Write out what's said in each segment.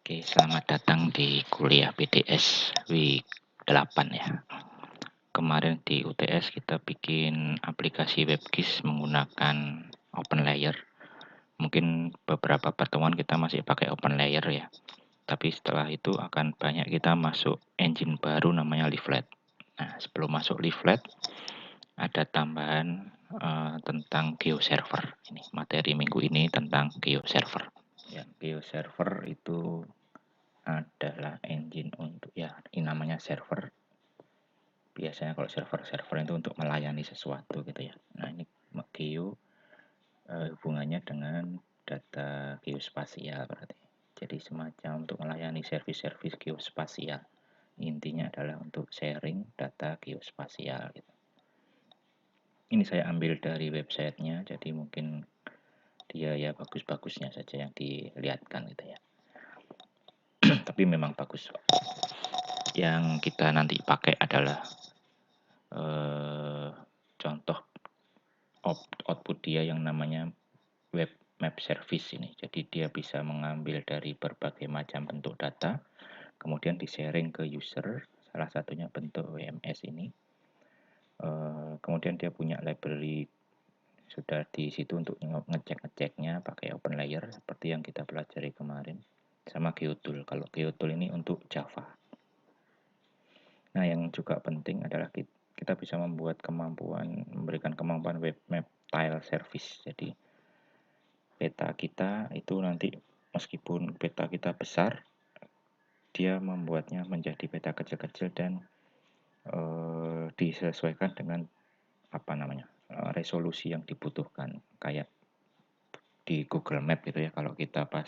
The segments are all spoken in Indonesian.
Oke, selamat datang di kuliah BDS week 8 ya. Kemarin di UTS kita bikin aplikasi WebGIS menggunakan OpenLayer. Mungkin beberapa pertemuan kita masih pakai OpenLayer ya. Tapi setelah itu akan banyak kita masuk engine baru namanya Leaflet. Nah, sebelum masuk Leaflet ada tambahan tentang GeoServer. Ini materi minggu ini tentang GeoServer. Ya, GeoServer itu adalah engine untuk ya ini namanya server. Biasanya kalau server itu untuk melayani sesuatu gitu ya. Nah, ini geo hubungannya dengan data geospasial berarti. Jadi semacam untuk melayani servis-servis geospasial. Intinya adalah untuk sharing data geospasial gitu. Ini saya ambil dari websitenya, jadi mungkin dia ya bagus-bagusnya saja yang dilihatkan gitu ya. Tapi memang bagus. Yang kita nanti pakai adalah contoh output dia yang namanya web map service ini. Jadi dia bisa mengambil dari berbagai macam bentuk data, kemudian di-sharing ke user, salah satunya bentuk WMS ini. Kemudian dia punya library sudah di situ untuk ngecek-ngeceknya pakai OpenLayer seperti yang kita pelajari kemarin, sama GeoTool. Kalau GeoTool ini untuk Java. Nah, yang juga penting adalah kita bisa memberikan kemampuan web map tile service. Jadi peta kita itu nanti meskipun peta kita besar, dia membuatnya menjadi peta kecil-kecil dan disesuaikan dengan resolusi yang dibutuhkan, kayak di Google Map gitu ya. Kalau kita pas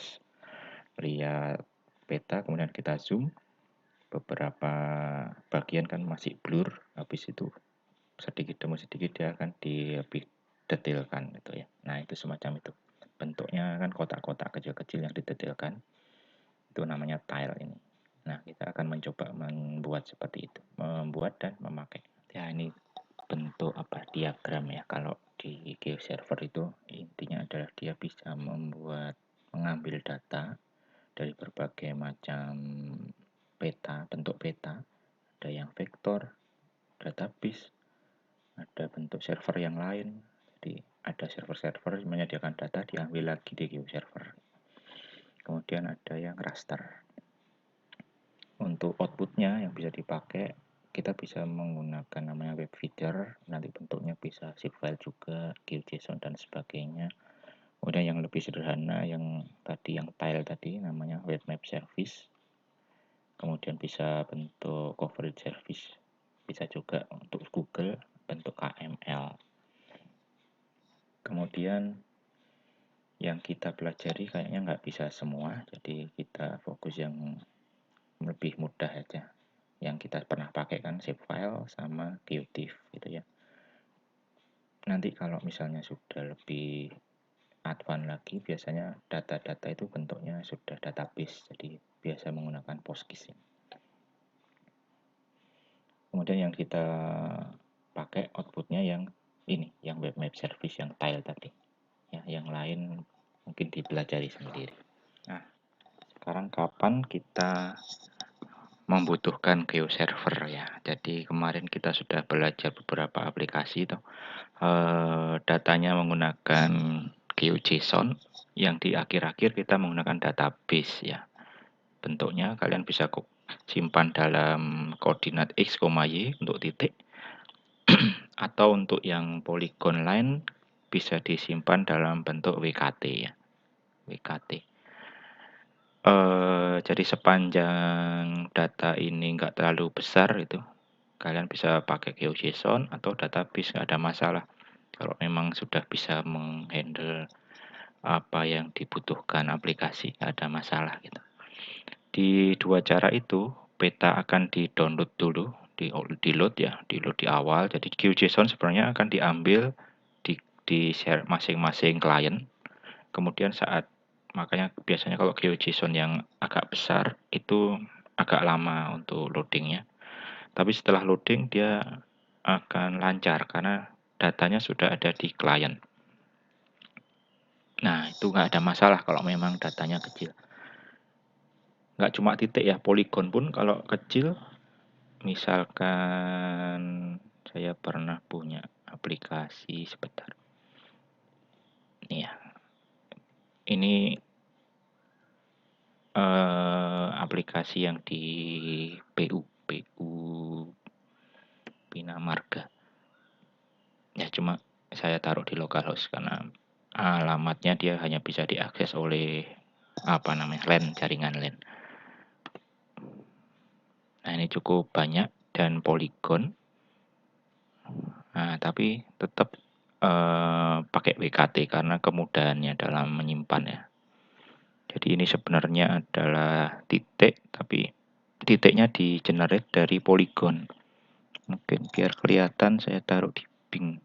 lihat peta kemudian kita zoom, beberapa bagian kan masih blur, habis itu sedikit demi sedikit dia akan lebih detailkan gitu ya. Nah, itu semacam itu. Bentuknya kan kotak-kotak kecil-kecil yang didetailkan. Itu namanya tile ini. Nah, kita akan mencoba membuat seperti itu. Membuat dan memakai. Ya, ini bentuk diagram ya. Kalau di GeoServer itu intinya adalah dia bisa mengambil data dari berbagai macam peta, bentuk peta. Ada yang vektor, database, ada bentuk server yang lain. Jadi ada server-server menyediakan data diambil lagi di GeoServer. Kemudian ada yang raster. Untuk outputnya yang bisa dipakai, kita bisa menggunakan namanya web feeder, nanti bentuknya bisa zip file juga, GeoJSON dan sebagainya. Kemudian yang lebih sederhana yang tile tadi namanya web map service. Kemudian bisa bentuk coverage service, bisa juga untuk Google bentuk KML. Kemudian yang kita pelajari kayaknya nggak bisa semua, jadi kita fokus yang lebih mudah aja. Yang kita pernah pakai kan shapefile sama geotiff gitu ya. Nanti kalau misalnya sudah lebih advance lagi, biasanya data-data itu bentuknya sudah database, jadi biasa menggunakan PostGIS. Kemudian yang kita pakai outputnya yang ini, yang web map service yang tile tadi. Ya, yang lain mungkin dipelajari sendiri. Nah, sekarang kapan kita membutuhkan GeoServer ya. Jadi kemarin kita sudah belajar beberapa aplikasi tuh. Datanya menggunakan GeoJSON, yang di akhir-akhir kita menggunakan database ya. Bentuknya kalian bisa simpan dalam koordinat x, y untuk titik atau untuk yang polygon line bisa disimpan dalam bentuk WKT ya. WKT. Jadi sepanjang data ini nggak terlalu besar itu, kalian bisa pakai GeoJSON atau database, nggak ada masalah. Kalau memang sudah bisa menghandle apa yang dibutuhkan aplikasi, nggak ada masalah gitu. Di dua cara itu, peta akan di-download dulu, di-load ya, di-load di awal. Jadi GeoJSON sebenarnya akan diambil di share masing-masing klien. Kemudian makanya biasanya kalau GeoJSON yang agak besar itu agak lama untuk loadingnya. Tapi setelah loading dia akan lancar karena datanya sudah ada di klien. Nah, itu nggak ada masalah kalau memang datanya kecil. Nggak cuma titik ya, poligon pun kalau kecil, misalkan saya pernah punya aplikasi sebentar. Nih ya, ini aplikasi yang di PU Bina Marga. Ya cuma saya taruh di localhost karena alamatnya dia hanya bisa diakses oleh LAN, jaringan LAN. Nah ini cukup banyak dan poligon. Nah tapi tetap pakai WKT karena kemudahannya dalam menyimpan ya. Jadi ini sebenarnya adalah titik, tapi titiknya di generate dari poligon. Mungkin biar kelihatan saya taruh di Bing.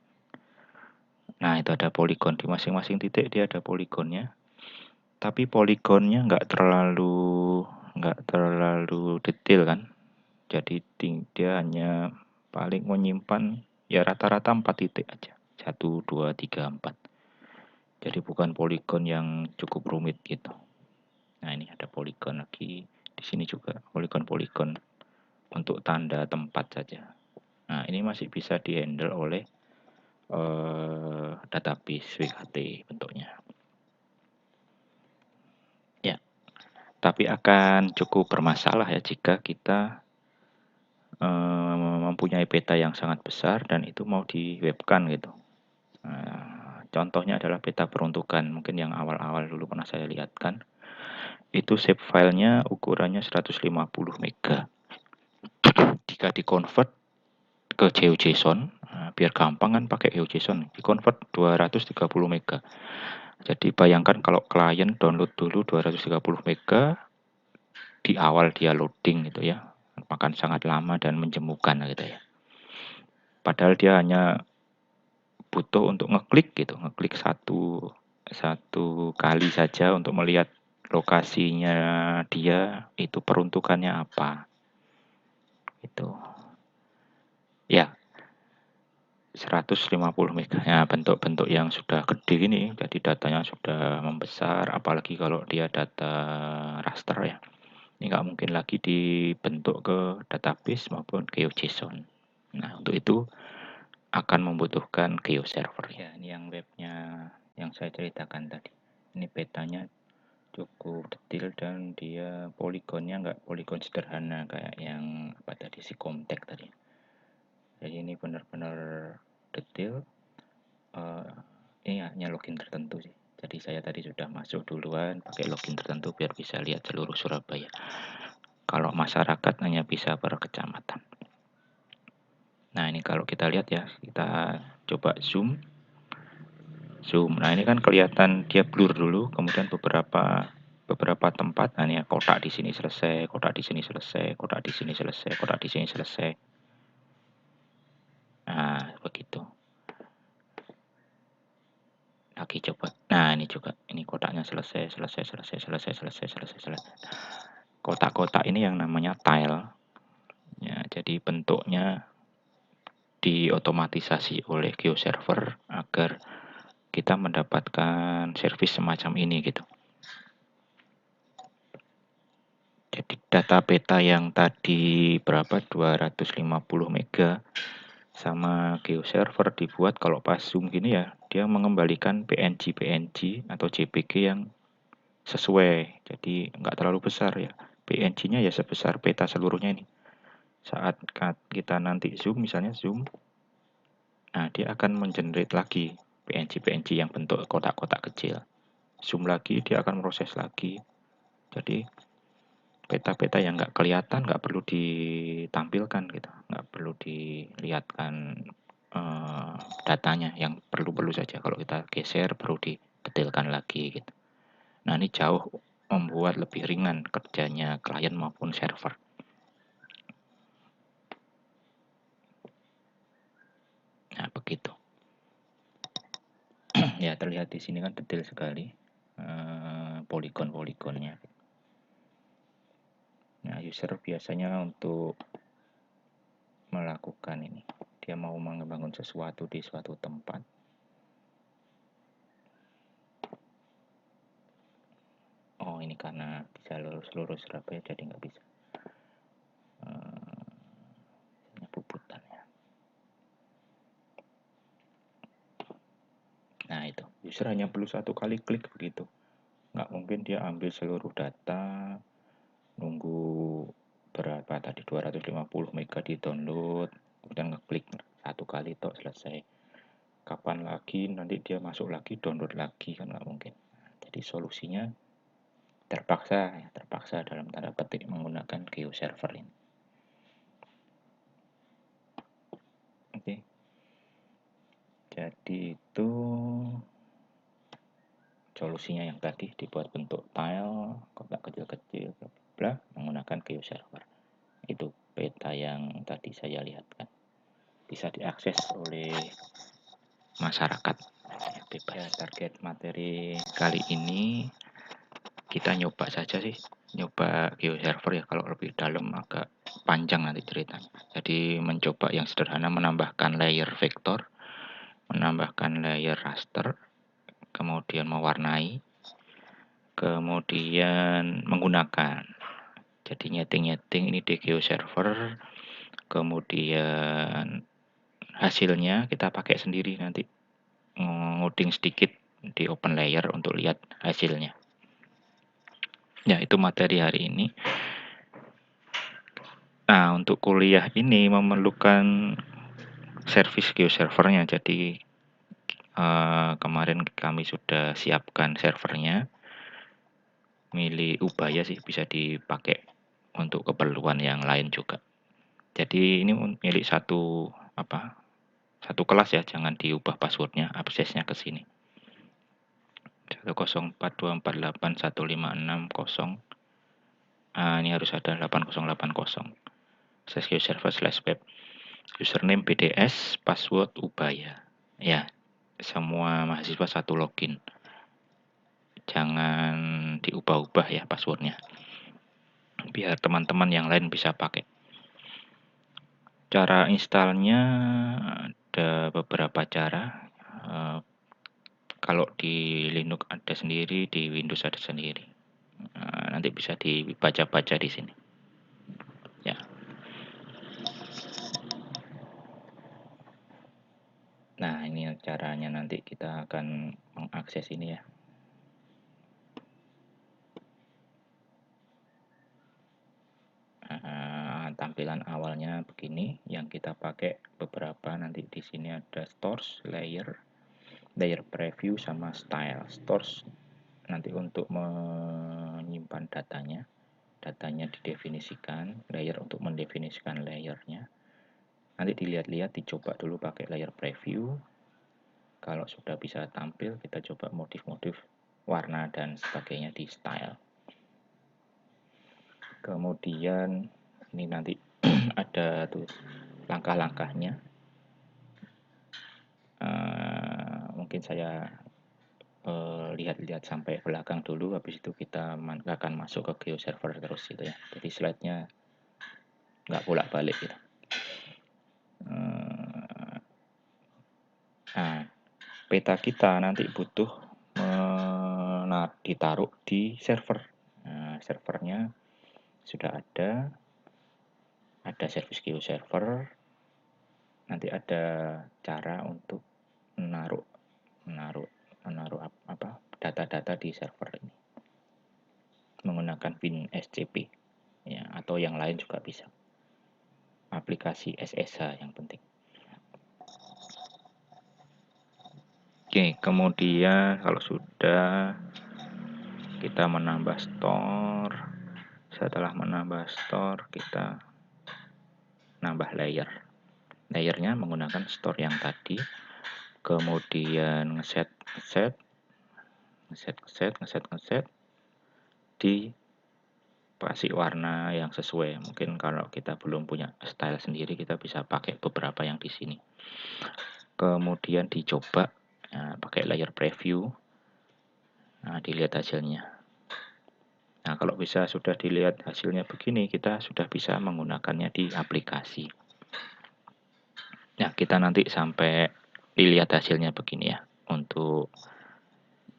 Nah itu ada poligon, di masing-masing titik dia ada poligonnya. Tapi poligonnya nggak terlalu detail kan. Jadi dia hanya paling menyimpan ya rata-rata 4 titik aja. 1, 2, 3, 4. Jadi bukan poligon yang cukup rumit gitu. Nah ini ada poligon lagi. Di sini juga poligon-poligon untuk tanda tempat saja. Nah ini masih bisa dihandle oleh database WKT bentuknya. Ya, tapi akan cukup bermasalah ya jika kita mempunyai peta yang sangat besar dan itu mau diwebkan gitu. Nah, contohnya adalah peta peruntukan, mungkin yang awal-awal dulu pernah saya lihatkan. Itu shape filenya ukurannya 150 mega. Jika dikonvert ke GeoJSON, nah, biar gampang kan pakai GeoJSON, dikonvert 230 mega. Jadi bayangkan kalau klien download dulu 230 mega, di awal dia loading gitu ya, makan sangat lama dan menjemukan gitu ya. Padahal dia hanya butuh untuk ngeklik gitu, ngeklik satu kali saja untuk melihat lokasinya dia itu peruntukannya apa. Itu. Ya, 150 mega. Ya, bentuk-bentuk yang sudah gede ini, jadi datanya sudah membesar, apalagi kalau dia data raster ya. Ini nggak mungkin lagi dibentuk ke database maupun GeoJSON. Nah, untuk itu akan membutuhkan GeoServer ya. Ini yang webnya yang saya ceritakan tadi. Ini petanya cukup detail dan dia poligonnya nggak poligon sederhana kayak yang apa tadi si Comtek tadi. Jadi ini benar-benar detail. Ini hanya login tertentu sih. Jadi saya tadi sudah masuk duluan pakai login tertentu biar bisa lihat seluruh Surabaya. Kalau masyarakat hanya bisa per kecamatan. Nah ini kalau kita lihat ya, kita coba zoom. Nah ini kan kelihatan dia blur dulu, kemudian beberapa tempat. Nah ini ya, kotak di sini selesai, kotak di sini selesai, kotak di sini selesai, kotak di sini selesai. Nah begitu. Lagi coba. Nah ini juga, ini kotaknya selesai. Kotak-kotak ini yang namanya tile. Ya, jadi bentuknya diotomatisasi oleh GeoServer agar kita mendapatkan service semacam ini gitu. Jadi data peta yang tadi berapa 250 mega sama GeoServer dibuat kalau pas zoom gini ya, dia mengembalikan PNG atau JPG yang sesuai. Jadi nggak terlalu besar ya. PNG-nya ya sebesar peta seluruhnya ini. Saat kita nanti zoom, misalnya zoom, nah dia akan mengenerate lagi PNG yang bentuk kotak-kotak kecil. Zoom lagi, dia akan proses lagi. Jadi peta-peta yang nggak kelihatan nggak perlu ditampilkan gitu, nggak perlu dilihatkan datanya, yang perlu saja. Kalau kita geser perlu didetailkan lagi gitu. Nah ini jauh membuat lebih ringan kerjanya klien maupun server. Nah begitu. Ya terlihat di sini kan detail sekali poligon-poligonnya. Nah user biasanya untuk melakukan ini, dia mau membangun sesuatu di suatu tempat. Oh ini karena bisa seluruh Surabaya jadi nggak bisa. Bubutan ya. Nah itu, user hanya perlu satu kali klik begitu. Nggak mungkin dia ambil seluruh data, nunggu berapa tadi 250 mega di download, kemudian ngeklik satu kali tok selesai. Kapan lagi nanti dia masuk lagi download lagi, kan nggak mungkin. Jadi solusinya terpaksa dalam tanda petik menggunakan GeoServer ini. Oke. Jadi itu solusinya yang tadi dibuat bentuk tile, kotak kecil-kecil, bla menggunakan GeoServer. Itu peta yang tadi saya lihatkan. Bisa diakses oleh masyarakat bebas. Ya, target materi kali ini kita nyoba saja sih, nyoba GeoServer ya. Kalau lebih dalam agak panjang nanti ceritanya. Jadi mencoba yang sederhana, menambahkan layer vektor, menambahkan layer raster, kemudian mewarnai, kemudian menggunakan. Jadi nyeting-nyeting ini di GeoServer, kemudian hasilnya kita pakai sendiri nanti, ngoding sedikit di open layer untuk lihat hasilnya. Ya, itu materi hari ini. Nah, untuk kuliah ini memerlukan service GeoServernya. Jadi kemarin kami sudah siapkan servernya, milih Ubaya sih, bisa dipakai untuk keperluan yang lain juga. Jadi ini milik satu kelas ya, jangan diubah passwordnya, aksesnya ke sini. 104248156 ini harus ada 8080 /GeoServer/web, username BDS, password Ubaya. Ya, semua mahasiswa satu login, jangan diubah-ubah ya passwordnya, biar teman-teman yang lain bisa pakai. Cara installnya ada beberapa cara. Kalau di Linux ada sendiri, di Windows ada sendiri. Nanti bisa dibaca-baca di sini. Ya. Nah, ini caranya, nanti kita akan mengakses ini ya. Tampilan awalnya begini, yang kita pakai beberapa nanti di sini ada source, layer preview sama style. Source nanti untuk menyimpan datanya didefinisikan, layer untuk mendefinisikan layernya. Nanti dilihat-lihat, dicoba dulu pakai layer preview. Kalau sudah bisa tampil, kita coba modif-modif warna dan sebagainya di style. Kemudian ini nanti ada tuh langkah-langkahnya. Mungkin saya lihat-lihat sampai belakang dulu, habis itu kita akan masuk ke GeoServer terus gitu ya. Jadi slide-nya nggak bolak-balik gitu. Nah, peta kita nanti butuh ditaruh di server. Nah, servernya sudah ada service GeoServer. Nanti ada cara untuk menaruh data-data di server ini menggunakan WinSCP ya, atau yang lain juga bisa. Aplikasi SSH yang penting. Oke, kemudian kalau sudah kita menambah store, setelah menambah store kita nambah layernya menggunakan store yang tadi, kemudian ngeset dikasih warna yang sesuai. Mungkin kalau kita belum punya style sendiri, kita bisa pakai beberapa yang di sini. Kemudian dicoba pakai layer preview. Nah, dilihat hasilnya. Nah, kalau bisa sudah dilihat hasilnya begini, kita sudah bisa menggunakannya di aplikasi. Nah, kita nanti sampai dilihat hasilnya begini ya, untuk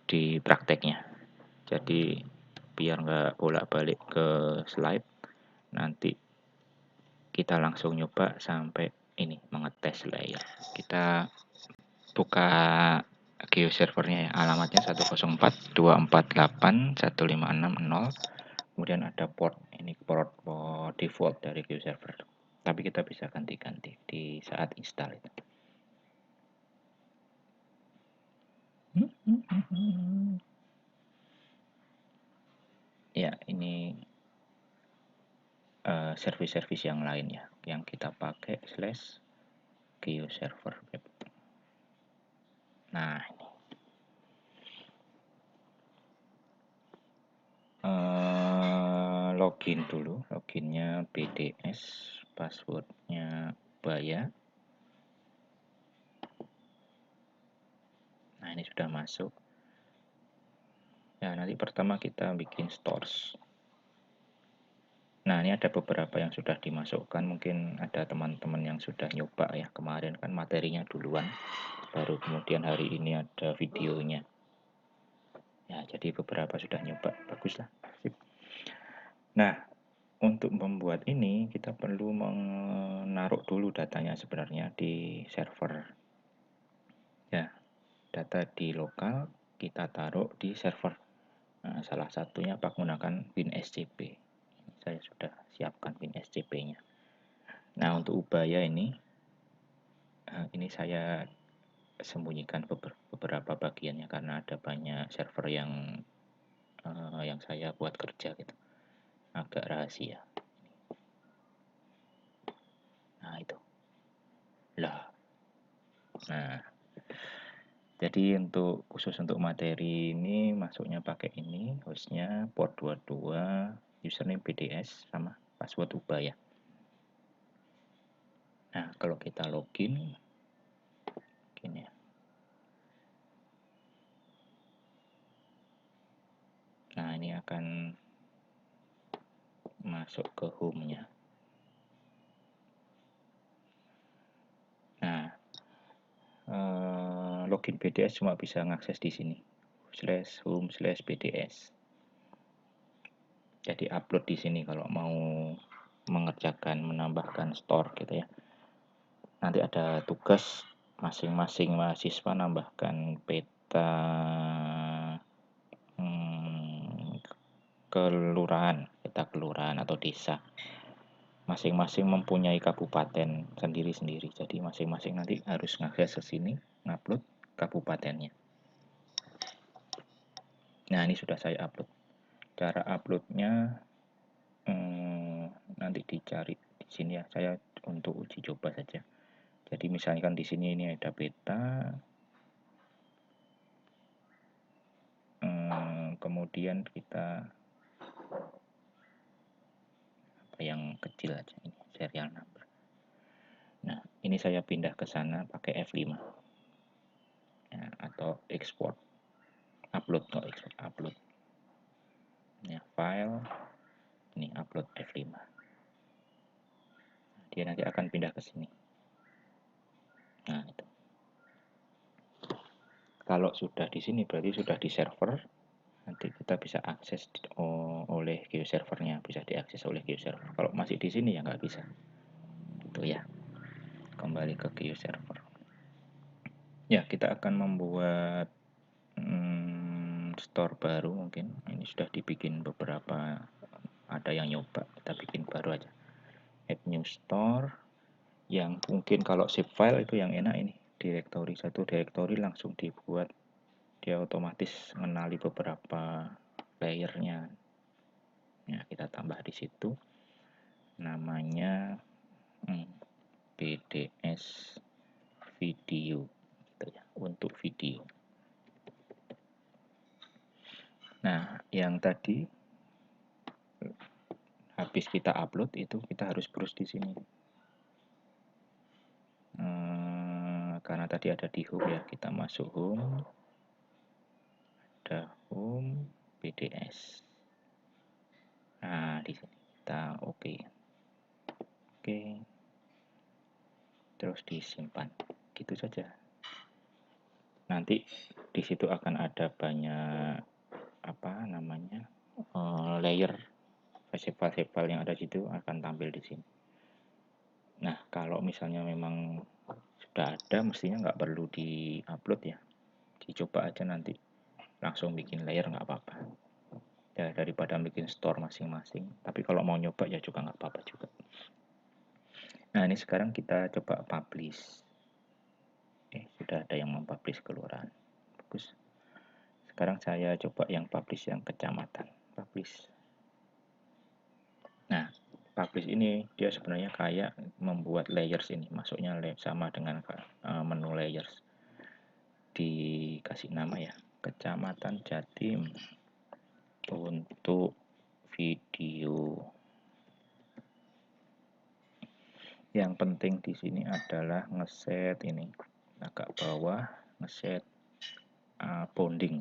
di prakteknya. Jadi biar nggak bolak-balik ke slide. Nanti kita langsung nyoba sampai ini mengetes layer. Kita buka GeoServernya ya, alamatnya 104.248.156.0. Kemudian ada port, ini port default dari GeoServer. Tapi kita bisa ganti-ganti di saat install itu. Ya, ini service-service yang lain ya, yang kita pakai /GeoServer web. Nah, ini. Login dulu, loginnya BDS, passwordnya Baya. Nah, ini sudah masuk. Ya, nanti pertama kita bikin stores. Nah, ini ada beberapa yang sudah dimasukkan. Mungkin ada teman-teman yang sudah nyoba ya. Kemarin kan materinya duluan, baru kemudian hari ini ada videonya. Ya, jadi beberapa sudah nyoba. Baguslah. Sip. Nah, untuk membuat ini kita perlu menaruh dulu datanya sebenarnya di server. Ya, data di lokal kita taruh di server. Nah, salah satunya menggunakan WinSCP. Saya sudah siapkan WinSCP-nya. Nah, untuk Ubaya ini saya sembunyikan beberapa bagiannya karena ada banyak server yang saya buat kerja gitu, agak rahasia. Nah, itu lah. Nah, jadi khusus untuk materi ini masuknya pakai ini, hostnya port 22, username BDS sama password Ubaya. Nah, kalau kita login ya. Nah, ini akan masuk ke home-nya. Nah, login BDS cuma bisa ngakses di sini /home/BDS. Jadi upload di sini kalau mau mengerjakan menambahkan store gitu ya. Nanti ada tugas masing-masing mahasiswa nambahkan peta peta kelurahan atau desa. Masing-masing mempunyai kabupaten sendiri-sendiri. Jadi masing-masing nanti harus ngakses ke sini, ngupload kabupatennya. Nah, ini sudah saya upload. Cara uploadnya nanti dicari di sini ya. Saya untuk uji coba saja. Jadi misalkan di sini ini ada peta, kemudian kita yang kecil aja ini serial number. Nah, ini saya pindah ke sana pakai F5 ya, atau export upload upload ya, file ini upload F5. Dia nanti akan pindah ke sini. Nah, itu. Kalau sudah di sini berarti sudah di server. Nanti kita bisa akses oleh GeoServernya, bisa diakses oleh GeoServer. Kalau masih di sini ya nggak bisa. Itu ya. Kembali ke GeoServer. Ya, kita akan membuat store baru mungkin. Ini sudah dibikin beberapa, ada yang nyoba, kita bikin baru aja. Add new store. Yang mungkin kalau zip file itu yang enak ini. Satu direktori langsung dibuat, dia otomatis mengenali beberapa layernya. Nah, kita tambah di situ namanya BDS video gitu ya, untuk video. Nah, yang tadi habis kita upload itu kita harus browse di sini. Karena tadi ada di home ya, kita masuk home, ada home BDS. Nah, di sini kita oke. Terus disimpan. Gitu saja. Nanti di situ akan ada banyak layer festival-festival yang ada di situ akan tampil di sini. Nah, kalau misalnya memang sudah ada, mestinya nggak perlu di-upload ya. Dicoba aja nanti, langsung bikin layer nggak apa-apa. Ya, daripada bikin store masing-masing. Tapi kalau mau nyoba ya juga nggak apa-apa juga. Nah, ini sekarang kita coba publish. Sudah ada yang mempublish kelurahan. Bagus. Sekarang saya coba yang publish yang kecamatan. Publish. Nah, publish ini dia sebenarnya kayak membuat layers ini. Masuknya sama dengan menu layers. Dikasih nama ya, Kecamatan Jatim untuk video. Yang penting di sini adalah ngeset ini agak bawah, ngeset bounding.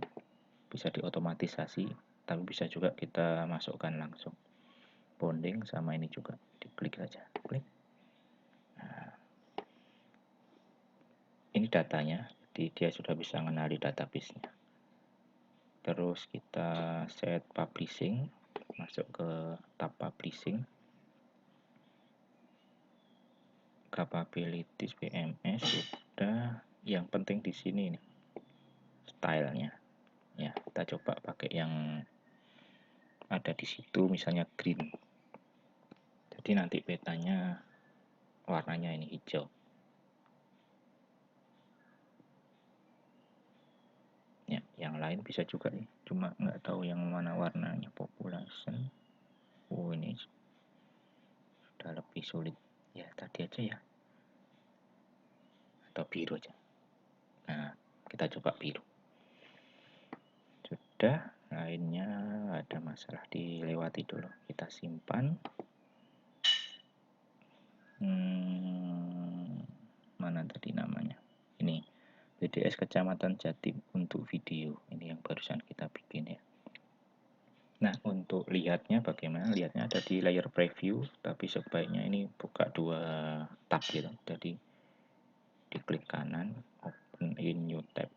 Bisa diotomatisasi, tapi bisa juga kita masukkan langsung. Bounding sama ini juga, diklik saja, klik. Nah, ini datanya, jadi dia sudah bisa mengenali database-nya. Terus kita set publishing, masuk ke tab publishing, capabilities PMS sudah. Yang penting di sini nih stylenya ya, kita coba pakai yang ada di situ, misalnya green. Jadi nanti petanya warnanya ini hijau. Ya, yang lain bisa juga nih, cuma nggak tahu yang mana warnanya. Population, ini sudah lebih sulit ya, tadi aja ya, atau biru aja. Nah, kita coba biru. Sudah, lainnya ada masalah, dilewati dulu, kita simpan. Mana tadi namanya, ini BDS Kecamatan Jatim untuk video, ini yang barusan kita bikin ya. Nah, untuk lihatnya bagaimana? Lihatnya ada di layer preview, tapi sebaiknya ini buka 2 tab gitu. Jadi diklik kanan, open in new tab.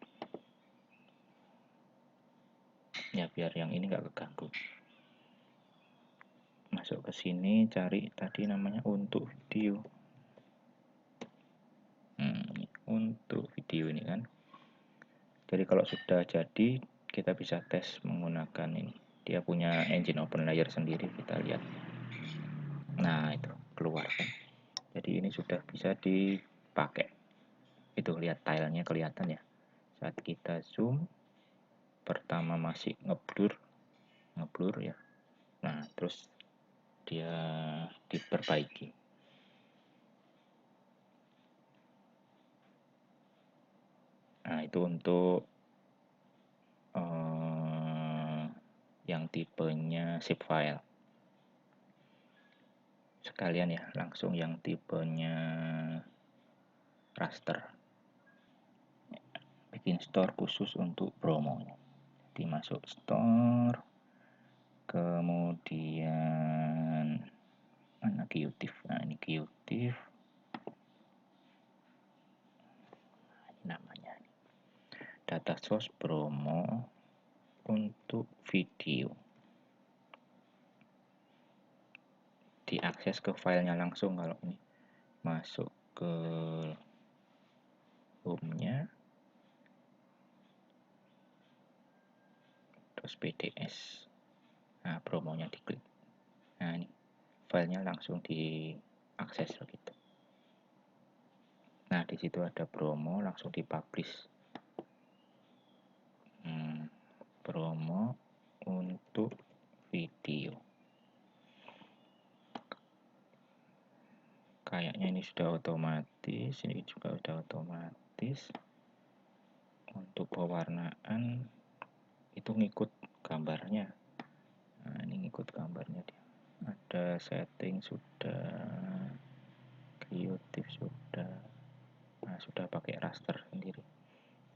Ya, biar yang ini nggak keganggu. Masuk ke sini, cari tadi namanya untuk video. Untuk video ini kan. Jadi kalau sudah jadi, kita bisa tes menggunakan ini. Dia punya engine open layer sendiri, kita lihat. Nah, itu keluar kan. Jadi ini sudah bisa dipakai. Itu lihat tilenya kelihatan ya. Saat kita zoom, pertama masih ngeblur ya. Nah, terus dia diperbaiki. Nah, itu untuk yang tipenya zip file. Sekalian ya, langsung yang tipenya raster. Bikin store khusus untuk promonya. Dimasuk store, kemudian mana Qtif. Nah, ini Qtif. Namanya data source promo untuk video. Diakses ke filenya langsung. Kalau ini masuk ke home-nya, terus PDS. Nah, promonya diklik. Nah, ini filenya langsung diakses begitu. Nah, di situ ada promo, langsung dipublish. Promo untuk video. Kayaknya ini sudah otomatis, ini juga sudah otomatis. Untuk pewarnaan itu ngikut gambarnya. Nah, ini ngikut gambarnya dia. Ada setting sudah, kreatif sudah. Nah, sudah pakai raster sendiri.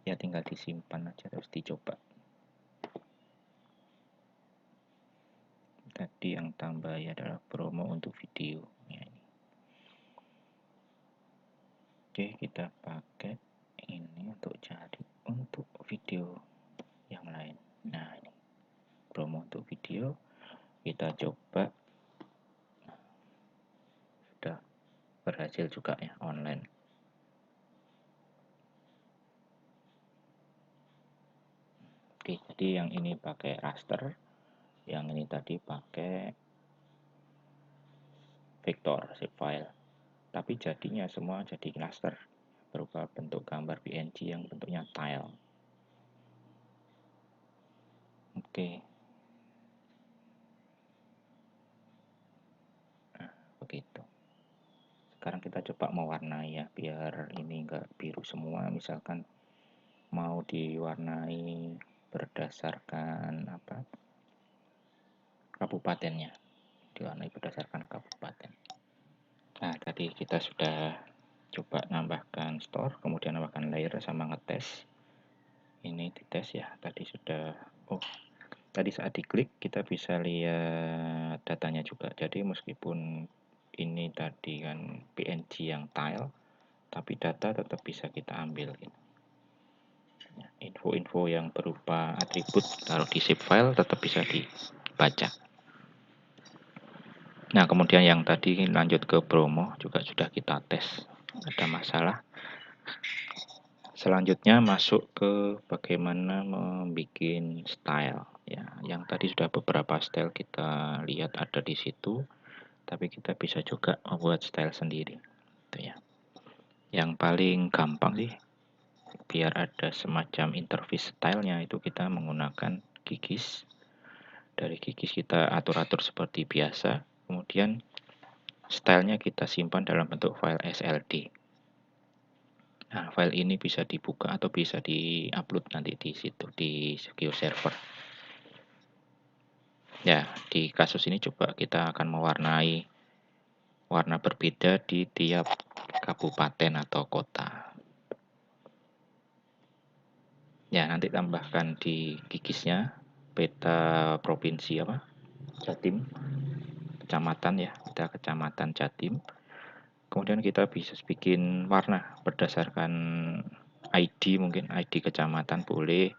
Ya tinggal disimpan aja terus dicoba. Tadi yang tambah ya adalah promo untuk video ya, ini. Oke, kita pakai ini untuk cari untuk video yang lain. Nah, ini promo untuk video. Kita coba, sudah berhasil juga ya, online. Oke, jadi yang ini pakai raster, yang ini tadi pakai vektor shapefile, tapi jadinya semua jadi raster berupa bentuk gambar PNG yang bentuknya tile. Oke, nah begitu. Sekarang kita coba mewarnai ya, biar ini enggak biru semua. Misalkan mau diwarnai berdasarkan apa, kabupatennya, diwarnai berdasarkan kabupaten. Nah, tadi kita sudah coba nambahkan store, kemudian nambahkan layer sama ngetes. Ini dites ya, tadi sudah, tadi saat diklik kita bisa lihat datanya juga. Jadi meskipun ini tadi kan PNG yang tile, tapi data tetap bisa kita ambil. Info-info yang berupa atribut taruh di shapefile tetap bisa dibaca. Nah, kemudian yang tadi lanjut ke promo juga sudah kita tes, ada masalah. Selanjutnya masuk ke bagaimana membuat style ya. Yang tadi sudah beberapa style kita lihat ada di situ, tapi kita bisa juga membuat style sendiri. Itu ya. Yang paling gampang sih biar ada semacam interface stylenya itu kita menggunakan Gigis. Dari Gigis kita atur-atur seperti biasa, kemudian stylenya kita simpan dalam bentuk file SLD. Nah, file ini bisa dibuka atau bisa di-upload nanti di situ di GeoServer. Ya, di kasus ini coba kita akan mewarnai warna berbeda di tiap kabupaten atau kota. Ya, nanti tambahkan di Gigisnya peta provinsi apa? Jatim, kecamatan ya, kita kecamatan Jatim. Kemudian kita bisa bikin warna berdasarkan ID, mungkin ID kecamatan boleh,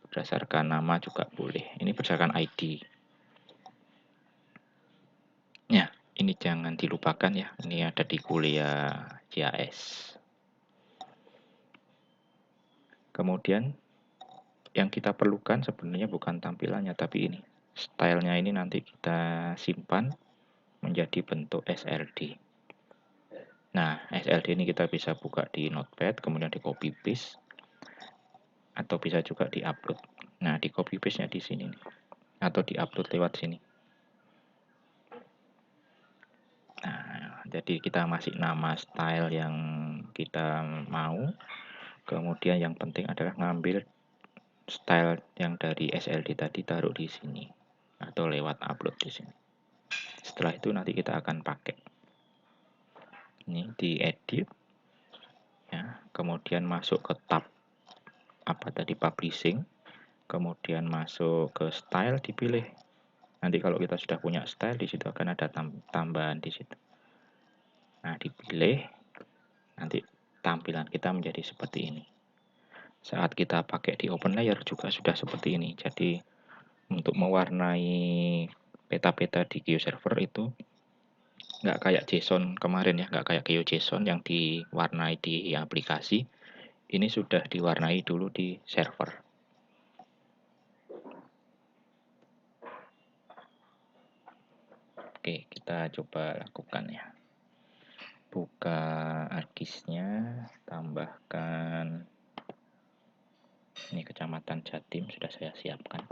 berdasarkan nama juga boleh. Ini berdasarkan ID. Ya, ini jangan dilupakan ya. Ini ada di kuliah GIS. Kemudian yang kita perlukan sebenarnya bukan tampilannya, tapi ini stylenya ini nanti kita simpan menjadi bentuk SLD. Nah, SLD ini kita bisa buka di Notepad, kemudian di copy paste, atau bisa juga di upload. Nah, di copy paste-nya di sini nih, atau di upload lewat sini. Nah, jadi kita masih nama style yang kita mau. Kemudian yang penting adalah ngambil style yang dari SLD tadi taruh di sini atau lewat upload di sini. Setelah itu nanti kita akan pakai. Ini diedit ya, kemudian masuk ke tab apa tadi publishing, kemudian masuk ke style dipilih. Nanti kalau kita sudah punya style di situ akan ada tambahan di situ. Nah, dipilih, nanti tampilan kita menjadi seperti ini. Saat kita pakai di open layer juga sudah seperti ini. Jadi untuk mewarnai peta-peta di GeoServer itu nggak kayak JSON kemarin ya, nggak kayak GeoJSON yang diwarnai di aplikasi. Ini sudah diwarnai dulu di server. Oke, kita coba lakukan ya. Buka ArcGIS-nya, tambahkan ini kecamatan Jatim sudah saya siapkan.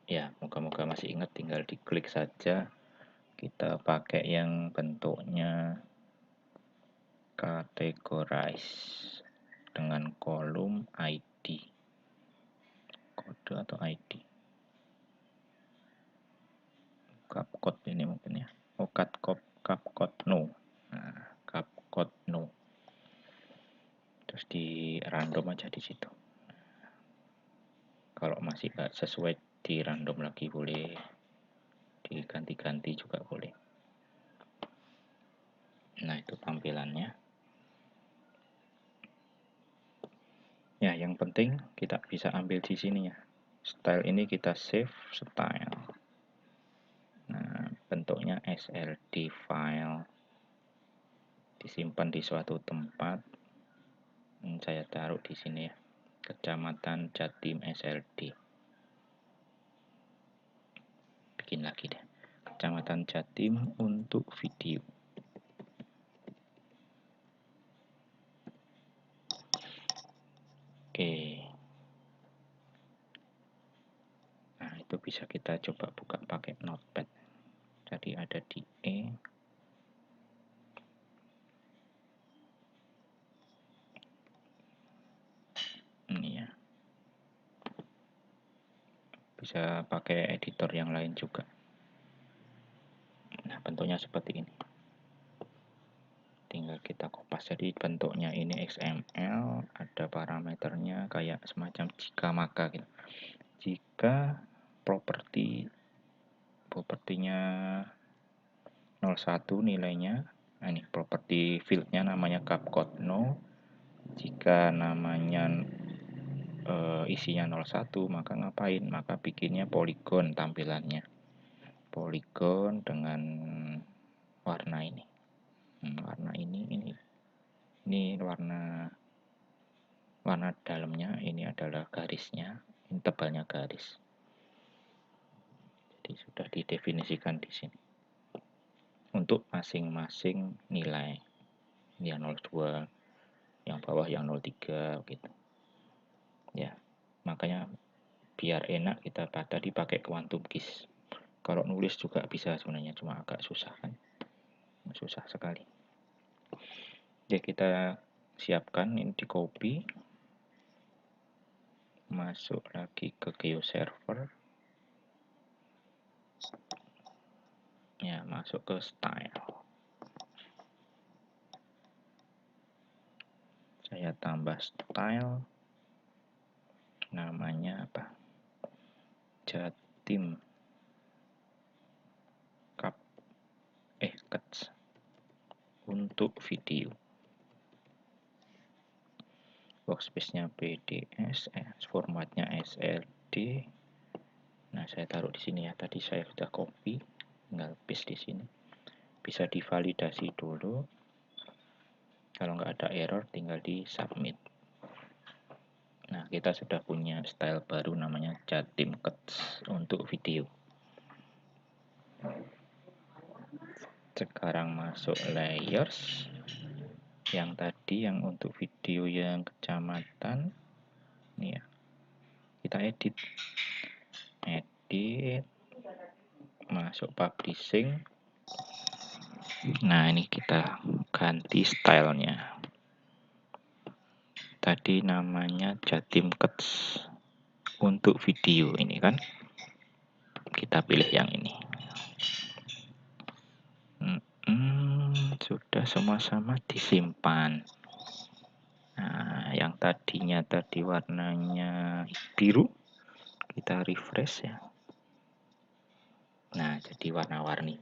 Ya, moga-moga masih ingat, tinggal diklik saja. Kita pakai yang bentuknya categorize dengan kolom ID, kode atau ID. Capcode ini mungkin ya. Oh, Capcode no. Nah, Capcode no. Terus di random aja di situ. Kalau masih nggak sesuai di random lagi boleh diganti-ganti juga boleh. Nah, itu tampilannya. Ya, yang penting kita bisa ambil di sini ya. Style ini kita save style. Nah, bentuknya SLD file. Disimpan di suatu tempat. Saya taruh di sini ya. Kecamatan Jatim SLD. Bikin lagi deh. Kecamatan Jatim untuk video. Oke. Nah, itu bisa kita coba buka pakai notepad. Jadi ada di ini ya. Bisa pakai editor yang lain juga. Nah, bentuknya seperti ini. Tinggal kita kopas. Jadi bentuknya ini XML, ada parameternya kayak semacam jika maka gitu. Jika propertinya 01 nilainya, nah ini properti fieldnya namanya capcode no. Jika namanya isinya 01, maka ngapain? Maka bikinnya poligon tampilannya. Poligon dengan warna ini. Warna ini warna dalamnya, ini adalah garisnya, ini tebalnya garis. Jadi sudah didefinisikan di sini untuk masing-masing nilai, yang 02, yang bawah yang 03 gitu ya. Makanya biar enak kita tadi pakai quantum keys. Kalau nulis juga bisa sebenarnya, cuma agak susah kan, susah sekali. Oke, kita siapkan ini, di copy, masuk lagi ke GeoServer ya, masuk ke style, saya tambah style, namanya apa, Jatim Cuts untuk video. Workspace-nya PDS, formatnya SLD. Nah, saya taruh di sini ya. Tadi saya sudah copy, tinggal paste di sini. Bisa divalidasi dulu. Kalau nggak ada error, tinggal di submit. Nah, kita sudah punya style baru namanya Jatim Cuts untuk video. Sekarang masuk layers. Yang tadi yang untuk video yang kecamatan, ini ya. Kita edit, masuk publishing. Nah, ini kita ganti stylenya. Tadi namanya Jatim Cuts untuk video ini kan. Kita pilih yang ini. Sudah sama-sama disimpan. Nah, yang tadinya tadi warnanya biru, kita refresh ya. Nah, jadi warna-warni.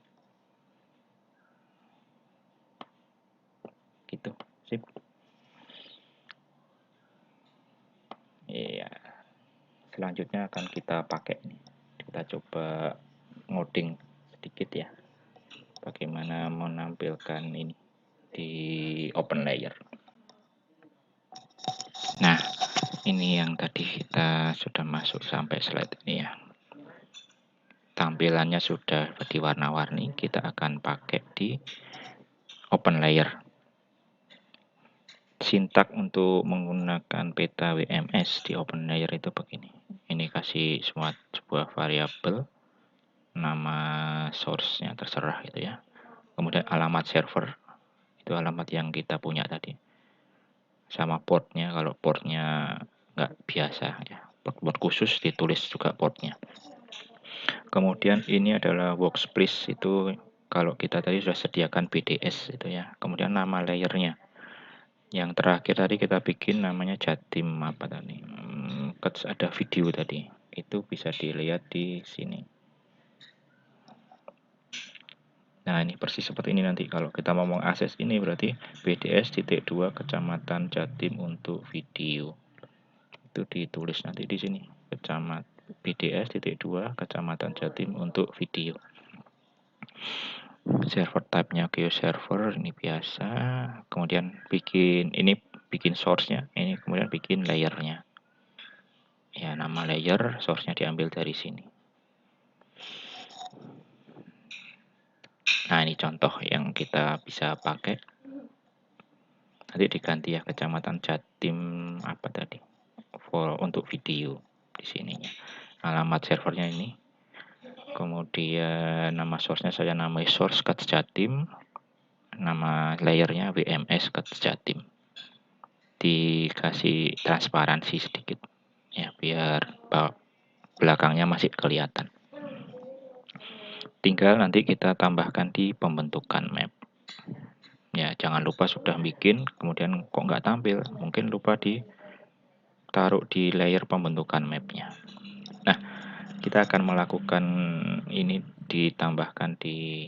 Gitu, sip. Iya. Selanjutnya akan kita pakai nih. Kita coba ngoding sedikit ya. Bagaimana menampilkan ini di open layer. Nah, ini yang tadi kita sudah masuk sampai slide ini ya. Tampilannya sudah diwarna-warni, kita akan pakai di open layer. Sintak untuk menggunakan peta WMS di open layer itu begini. Ini kasih sebuah variabel, nama source-nya terserah gitu ya. Kemudian alamat server, itu alamat yang kita punya tadi. Sama portnya, kalau portnya nggak biasa ya, port khusus ditulis juga portnya. Kemudian ini adalah workspace, itu kalau kita tadi sudah sediakan BDS itu ya. Kemudian nama layernya. Yang terakhir tadi kita bikin namanya Jatim apa tadi? Ada video tadi. Itu bisa dilihat di sini. Nah, ini persis seperti ini nanti. Kalau kita mau mengakses ini berarti BDS.2 Kecamatan Jatim untuk video. Itu ditulis nanti di sini, BDS.2 Kecamatan Jatim untuk video. Server type-nya GeoServer, ini biasa. Kemudian bikin source-nya, ini kemudian bikin layer-nya. Ya, nama layer source-nya diambil dari sini. Nah, ini contoh yang kita bisa pakai. Nanti diganti ya, Kecamatan Jatim apa tadi? Untuk video di sininya. Alamat servernya ini. Kemudian nama source-nya saya namai source cut Jatim. Nama layernya WMS cut Jatim. Dikasih transparansi sedikit ya, biar belakangnya masih kelihatan. Tinggal nanti kita tambahkan di pembentukan map. Ya, jangan lupa sudah bikin, kemudian kok nggak tampil, mungkin lupa ditaruh di layer pembentukan mapnya. Nah, kita akan melakukan ini ditambahkan di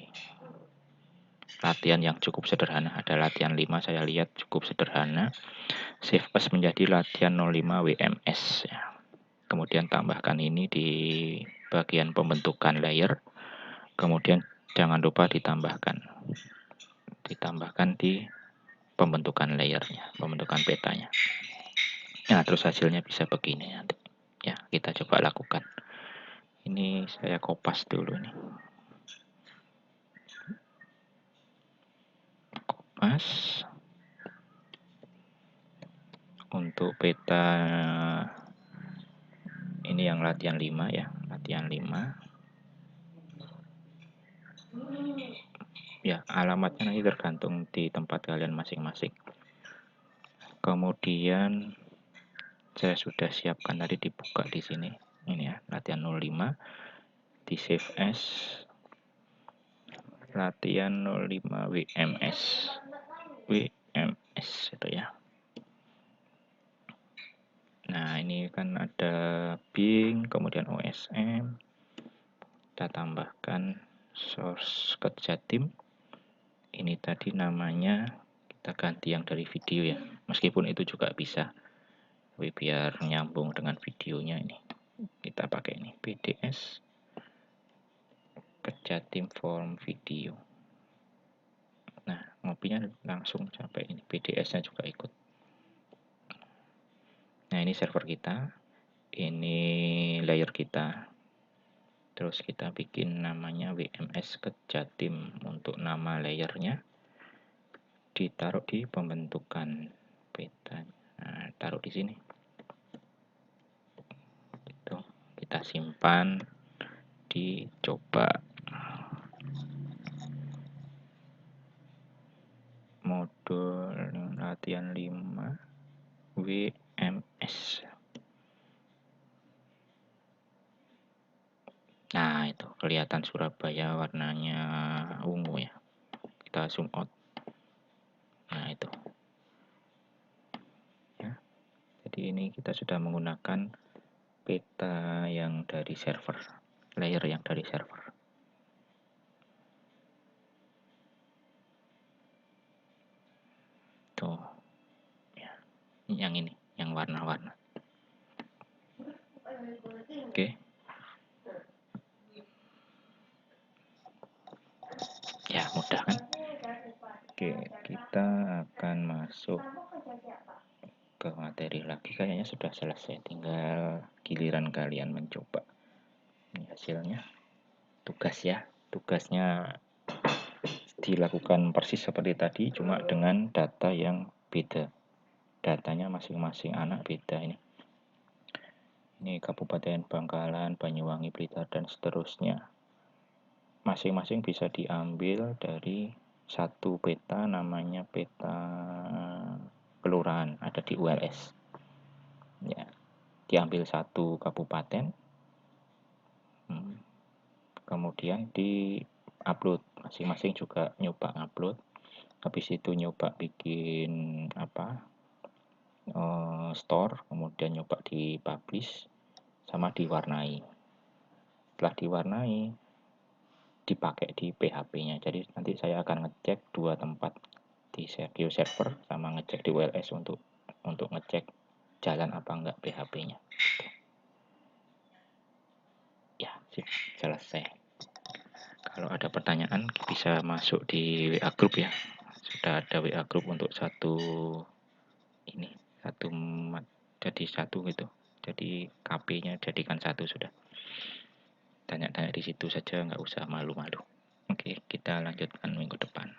latihan yang cukup sederhana. Ada latihan 5, saya lihat cukup sederhana. Save as menjadi latihan 05 WMS ya. Kemudian tambahkan ini di bagian pembentukan layer. Kemudian jangan lupa ditambahkan di pembentukan layernya, pembentukan petanya. Nah, terus hasilnya bisa begini nanti. Ya, kita coba lakukan. Ini saya kopas dulu nih. Kopas. Untuk peta ini yang latihan 5 ya, latihan 5. Ya, alamatnya nanti tergantung di tempat kalian masing-masing. Kemudian saya sudah siapkan tadi, dibuka di sini. Ini ya, latihan 05 di save as latihan 05 WMS itu ya. Nah, ini kan ada Bing, kemudian OSM. Kita tambahkan source ke Jatim. Ini tadi namanya kita ganti yang dari video ya, meskipun itu juga bisa, tapi biar nyambung dengan videonya ini kita pakai ini BDS ke Jatim form video. Nah, ngopinya langsung sampai ini, BDS nya juga ikut. Nah, ini server kita, ini layer kita, terus kita bikin namanya WMS ke Jatim untuk nama layernya, ditaruh di pembentukan peta. Nah, taruh di sini. Itu kita simpan, dicoba. Modul latihan 5 WMS. Nah, itu kelihatan Surabaya warnanya ungu ya. Kita zoom out. Nah, itu. Ya. Jadi ini kita sudah menggunakan peta yang dari server, layer yang dari server. Tuh. Ya. Yang ini, yang warna-warna. Oke. Ya, mudah kan? Oke, kita akan masuk ke materi lagi. Kayaknya sudah selesai, tinggal giliran kalian mencoba. Ini hasilnya, tugas ya. Tugasnya dilakukan persis seperti tadi, cuma dengan data yang beda. Datanya masing-masing anak beda ini. Ini Kabupaten Bangkalan, Banyuwangi, Blitar, dan seterusnya. Masing-masing bisa diambil dari satu peta, namanya peta kelurahan, ada di ULS. Ya, diambil satu kabupaten, kemudian di-upload. Masing-masing juga nyoba upload. Habis itu nyoba bikin store, kemudian nyoba di publish, sama diwarnai. Setelah diwarnai, dipakai di PHP-nya. Jadi nanti saya akan ngecek 2 tempat, di GeoServer sama ngecek di WLS untuk ngecek jalan apa enggak PHP-nya. Ya, sip, selesai. Kalau ada pertanyaan bisa masuk di WA group ya. Sudah ada WA group untuk satu ini, jadi satu gitu. Jadi KP-nya jadikan satu sudah. Tanya-tanya di situ saja, nggak usah malu-malu. Oke, kita lanjutkan minggu depan.